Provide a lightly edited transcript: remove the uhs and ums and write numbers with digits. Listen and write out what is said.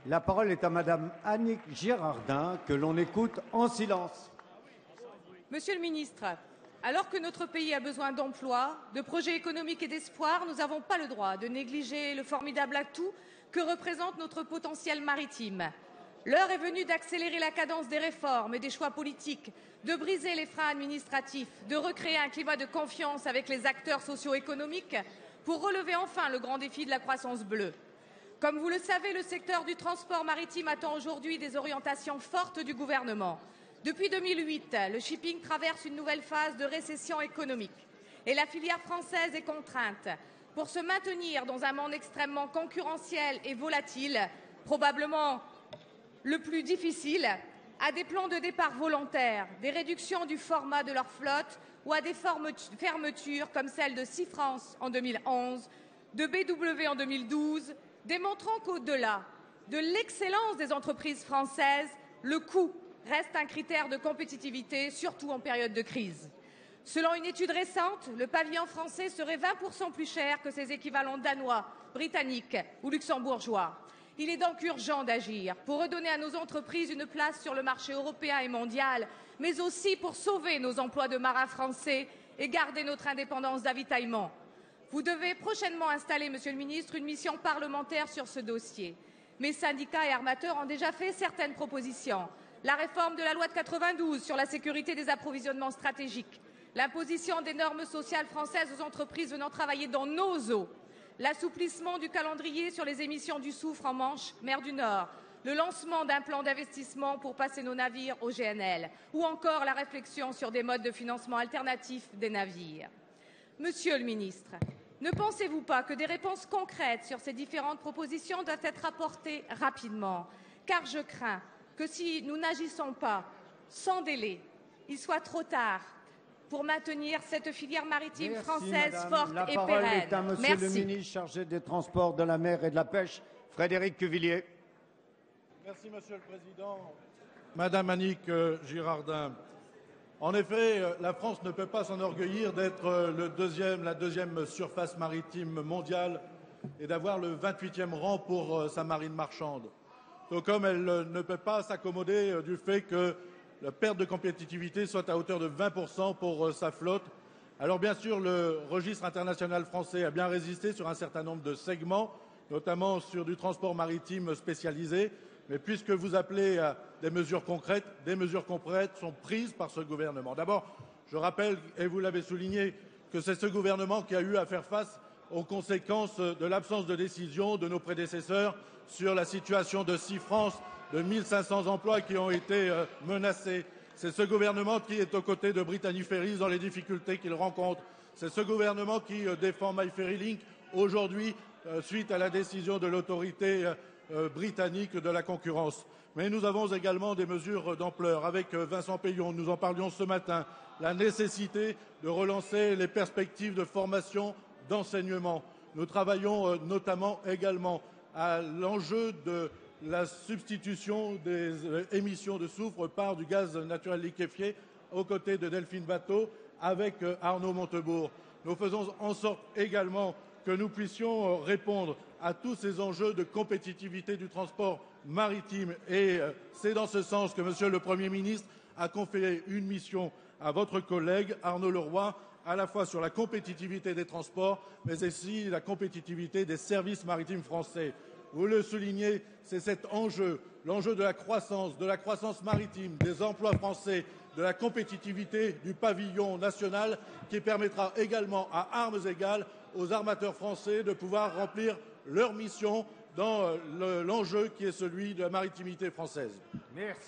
La parole est à Madame Annick Girardin, que l'on écoute en silence. Monsieur le ministre, alors que notre pays a besoin d'emplois, de projets économiques et d'espoir, nous n'avons pas le droit de négliger le formidable atout que représente notre potentiel maritime. L'heure est venue d'accélérer la cadence des réformes et des choix politiques, de briser les freins administratifs, de recréer un climat de confiance avec les acteurs socio-économiques pour relever enfin le grand défi de la croissance bleue. Comme vous le savez, le secteur du transport maritime attend aujourd'hui des orientations fortes du gouvernement. Depuis 2008, le shipping traverse une nouvelle phase de récession économique et la filière française est contrainte, pour se maintenir dans un monde extrêmement concurrentiel et volatile, probablement le plus difficile, à des plans de départ volontaires, des réductions du format de leur flotte ou à des fermetures comme celle de SeaFrance en 2011, de BW en 2012, démontrant qu'au-delà de l'excellence des entreprises françaises, le coût reste un critère de compétitivité, surtout en période de crise. Selon une étude récente, le pavillon français serait 20% plus cher que ses équivalents danois, britanniques ou luxembourgeois. Il est donc urgent d'agir pour redonner à nos entreprises une place sur le marché européen et mondial, mais aussi pour sauver nos emplois de marins français et garder notre indépendance d'avitaillement. Vous devez prochainement installer, Monsieur le ministre, une mission parlementaire sur ce dossier. Mes syndicats et armateurs ont déjà fait certaines propositions. La réforme de la loi de 92 sur la sécurité des approvisionnements stratégiques, l'imposition des normes sociales françaises aux entreprises venant travailler dans nos eaux, l'assouplissement du calendrier sur les émissions du soufre en Manche, mer du Nord, le lancement d'un plan d'investissement pour passer nos navires au GNL, ou encore la réflexion sur des modes de financement alternatifs des navires. Monsieur le ministre, ne pensez-vous pas que des réponses concrètes sur ces différentes propositions doivent être apportées rapidement? Car je crains que si nous n'agissons pas sans délai, il soit trop tard pour maintenir cette filière maritime française forte et pérenne. La parole est à Monsieur le ministre chargé des Transports, de la Mer et de la Pêche, Frédéric Cuvillier. Merci, Monsieur le Président. Madame Annick Girardin, en effet, la France ne peut pas s'enorgueillir d'être la deuxième surface maritime mondiale et d'avoir le 28e rang pour sa marine marchande. Tout comme elle ne peut pas s'accommoder du fait que la perte de compétitivité soit à hauteur de 20% pour sa flotte. Alors bien sûr, le registre international français a bien résisté sur un certain nombre de segments, notamment sur du transport maritime spécialisé. Mais puisque vous appelez à des mesures concrètes sont prises par ce gouvernement. D'abord, je rappelle, et vous l'avez souligné, que c'est ce gouvernement qui a eu à faire face aux conséquences de l'absence de décision de nos prédécesseurs sur la situation de SeaFrance, de 1500 emplois qui ont été menacés. C'est ce gouvernement qui est aux côtés de Brittany Ferries dans les difficultés qu'il rencontre. C'est ce gouvernement qui défend MyFerryLink aujourd'hui suite à la décision de l'autorité britannique de la concurrence. Mais nous avons également des mesures d'ampleur. Avec Vincent Peillon, nous en parlions ce matin, la nécessité de relancer les perspectives de formation, d'enseignement. Nous travaillons notamment également à l'enjeu de la substitution des émissions de soufre par du gaz naturel liquéfié aux côtés de Delphine Batho avec Arnaud Montebourg. Nous faisons en sorte également que nous puissions répondre à tous ces enjeux de compétitivité du transport maritime. Et c'est dans ce sens que Monsieur le Premier ministre a confié une mission à votre collègue Arnaud Leroi, à la fois sur la compétitivité des transports, mais aussi la compétitivité des services maritimes français. Vous le soulignez, c'est cet enjeu, l'enjeu de la croissance maritime, des emplois français, de la compétitivité du pavillon national qui permettra également, à armes égales, aux armateurs français de pouvoir remplir leur mission dans l'enjeu qui est celui de la maritimité française. Merci.